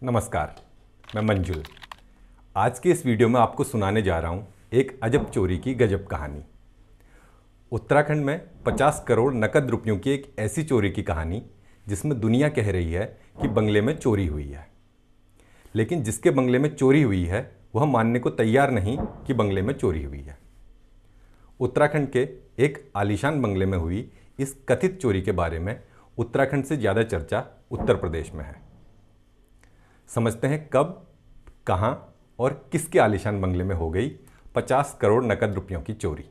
नमस्कार, मैं मंजुल। आज के इस वीडियो में आपको सुनाने जा रहा हूँ एक अजब चोरी की गजब कहानी। उत्तराखंड में 50 करोड़ नकद रुपयों की एक ऐसी चोरी की कहानी जिसमें दुनिया कह रही है कि बंगले में चोरी हुई है, लेकिन जिसके बंगले में चोरी हुई है वह मानने को तैयार नहीं कि बंगले में चोरी हुई है। उत्तराखंड के एक आलीशान बंगले में हुई इस कथित चोरी के बारे में उत्तराखंड से ज़्यादा चर्चा उत्तर प्रदेश में है। समझते हैं कब, कहां और किसके आलीशान बंगले में हो गई 50 करोड़ नकद रुपयों की चोरी।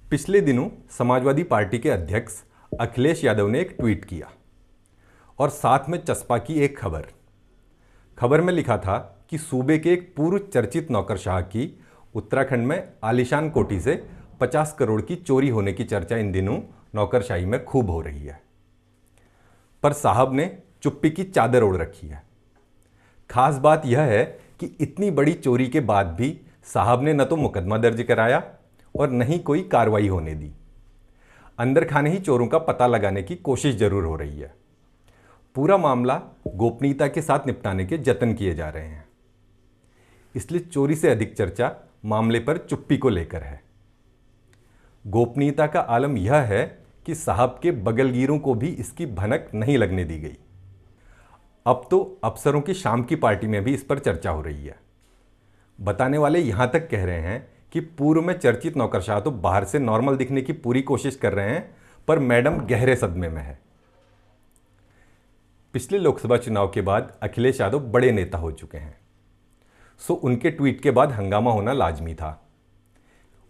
पिछले दिनों समाजवादी पार्टी के अध्यक्ष अखिलेश यादव ने एक ट्वीट किया और साथ में चस्पा की एक खबर में लिखा था कि सूबे के एक पूर्व चर्चित नौकरशाह की उत्तराखंड में आलीशान कोठी से 50 करोड़ की चोरी होने की चर्चा इन दिनों नौकरशाही में खूब हो रही है। पर साहब ने चुप्पी की चादर ओढ़ रखी है। खास बात यह है कि इतनी बड़ी चोरी के बाद भी साहब ने न तो मुकदमा दर्ज कराया और न ही कोई कार्रवाई होने दी। अंदर खाने ही चोरों का पता लगाने की कोशिश जरूर हो रही है। पूरा मामला गोपनीयता के साथ निपटाने के जतन किए जा रहे हैं। इसलिए चोरी से अधिक चर्चा मामले पर चुप्पी को लेकर है। गोपनीयता का आलम यह है कि साहब के बगलगीरों को भी इसकी भनक नहीं लगने दी गई। अब तो अफसरों की शाम की पार्टी में भी इस पर चर्चा हो रही है। बताने वाले यहां तक कह रहे हैं कि पूर्व में चर्चित नौकरशाह तो बाहर से नॉर्मल दिखने की पूरी कोशिश कर रहे हैं, पर मैडम गहरे सदमे में है। पिछले लोकसभा चुनाव के बाद अखिलेश यादव बड़े नेता हो चुके हैं, सो उनके ट्वीट के बाद हंगामा होना लाजमी था।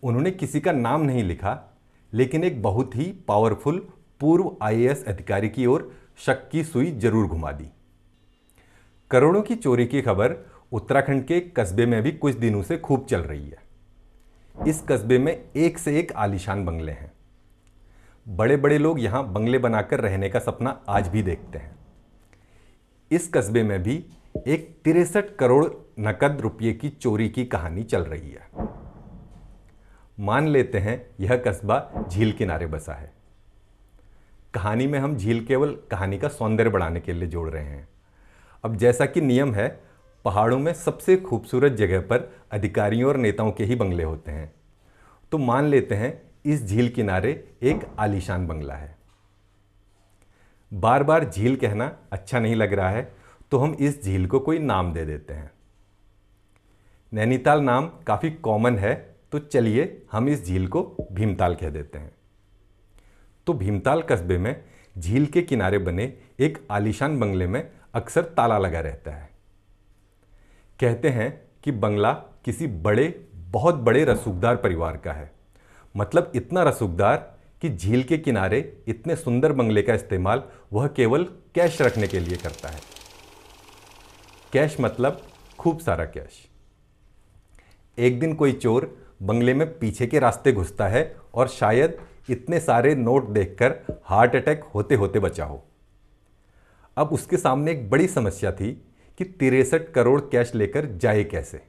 उन्होंने किसी का नाम नहीं लिखा, लेकिन एक बहुत ही पावरफुल पूर्व आईएएस अधिकारी की ओर शक की सुई जरूर घुमा दी। करोड़ों की चोरी की खबर उत्तराखंड के एक कस्बे में भी कुछ दिनों से खूब चल रही है। इस कस्बे में एक से एक आलीशान बंगले हैं। बड़े बड़े लोग यहां बंगले बनाकर रहने का सपना आज भी देखते हैं। इस कस्बे में भी एक 63 करोड़ नकद रुपये की चोरी की कहानी चल रही है। मान लेते हैं यह कस्बा झील किनारे बसा है। कहानी में हम झील केवल कहानी का सौंदर्य बढ़ाने के लिए जोड़ रहे हैं। अब जैसा कि नियम है, पहाड़ों में सबसे खूबसूरत जगह पर अधिकारियों और नेताओं के ही बंगले होते हैं, तो मान लेते हैं इस झील किनारे एक आलीशान बंगला है। बार बार झील कहना अच्छा नहीं लग रहा है, तो हम इस झील को कोई नाम दे देते हैं। नैनीताल नाम काफ़ी कॉमन है, तो चलिए हम इस झील को भीमताल कह देते हैं। तो भीमताल कस्बे में झील के किनारे बने एक आलीशान बंगले में अक्सर ताला लगा रहता है। कहते हैं कि बंगला किसी बहुत बड़े रसूखदार परिवार का है। मतलब इतना रसूखदार कि झील के किनारे इतने सुंदर बंगले का इस्तेमाल वह केवल कैश रखने के लिए करता है। कैश मतलब खूब सारा कैश। एक दिन कोई चोर बंगले में पीछे के रास्ते घुसता है और शायद इतने सारे नोट देखकर हार्ट अटैक होते होते बचा हो। अब उसके सामने एक बड़ी समस्या थी कि 63 करोड़ कैश लेकर जाए कैसे।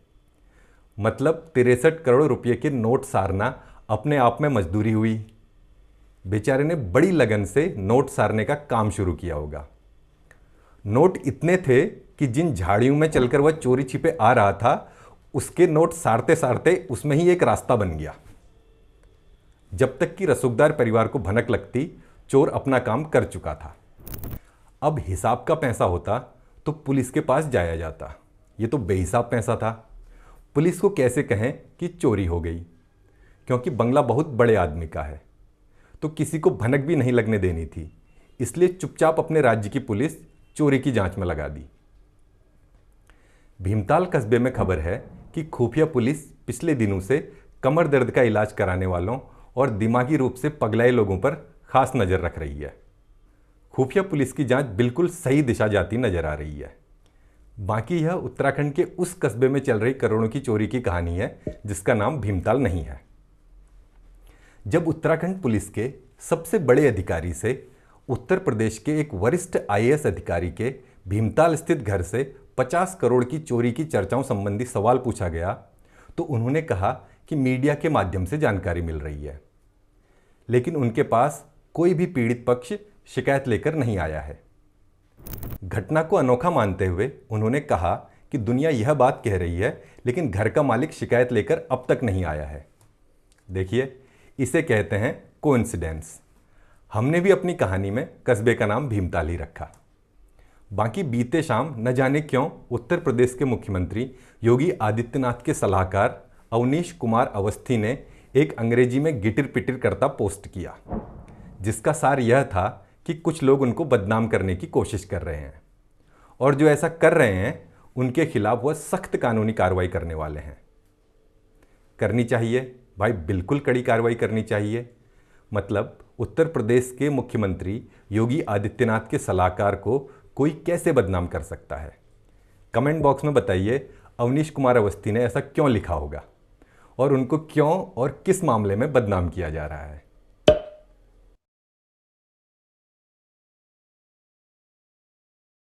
मतलब 63 करोड़ रुपए के नोट सारना अपने आप में मजदूरी हुई। बेचारे ने बड़ी लगन से नोट सारने का काम शुरू किया होगा। नोट इतने थे कि जिन झाड़ियों में चलकर वह चोरी छिपे आ रहा था, उसके नोट सारते सारते उसमें ही एक रास्ता बन गया। जब तक कि रसूखदार परिवार को भनक लगती, चोर अपना काम कर चुका था। अब हिसाब का पैसा होता तो पुलिस के पास जाया जाता। ये तो बेहिसाब पैसा था। पुलिस को कैसे कहें कि चोरी हो गई, क्योंकि बंगला बहुत बड़े आदमी का है, तो किसी को भनक भी नहीं लगने देनी थी। इसलिए चुपचाप अपने राज्य की पुलिस चोरी की जांच में लगा दी। भीमताल कस्बे में खबर है कि खुफिया पुलिस पिछले दिनों से कमर दर्द का इलाज कराने वालों और दिमागी रूप से पगलाए लोगों पर खास नज़र रख रही है। खुफिया पुलिस की जांच बिल्कुल सही दिशा जाती नजर आ रही है। बाकी यह उत्तराखंड के उस कस्बे में चल रही करोड़ों की चोरी की कहानी है जिसका नाम भीमताल नहीं है। जब उत्तराखंड पुलिस के सबसे बड़े अधिकारी से उत्तर प्रदेश के एक वरिष्ठ आईएएस अधिकारी के भीमताल स्थित घर से 50 करोड़ की चोरी की चर्चाओं संबंधी सवाल पूछा गया, तो उन्होंने कहा कि मीडिया के माध्यम से जानकारी मिल रही है, लेकिन उनके पास कोई भी पीड़ित पक्ष शिकायत लेकर नहीं आया है। घटना को अनोखा मानते हुए उन्होंने कहा कि दुनिया यह बात कह रही है, लेकिन घर का मालिक शिकायत लेकर अब तक नहीं आया है। देखिए, इसे कहते हैं कोइंसिडेंस। हमने भी अपनी कहानी में कस्बे का नाम भीमताल ही रखा। बाकी बीते शाम न जाने क्यों उत्तर प्रदेश के मुख्यमंत्री योगी आदित्यनाथ के सलाहकार अवनीश कुमार अवस्थी ने एक अंग्रेजी में गिटिर पिटिर करता पोस्ट किया, जिसका सार यह था कि कुछ लोग उनको बदनाम करने की कोशिश कर रहे हैं और जो ऐसा कर रहे हैं उनके खिलाफ वह सख्त कानूनी कार्रवाई करने वाले हैं। करनी चाहिए भाई, बिल्कुल कड़ी कार्रवाई करनी चाहिए। मतलब उत्तर प्रदेश के मुख्यमंत्री योगी आदित्यनाथ के सलाहकार को कोई कैसे बदनाम कर सकता है? कमेंट बॉक्स में बताइए अवनीश कुमार अवस्थी ने ऐसा क्यों लिखा होगा और उनको क्यों और किस मामले में बदनाम किया जा रहा है।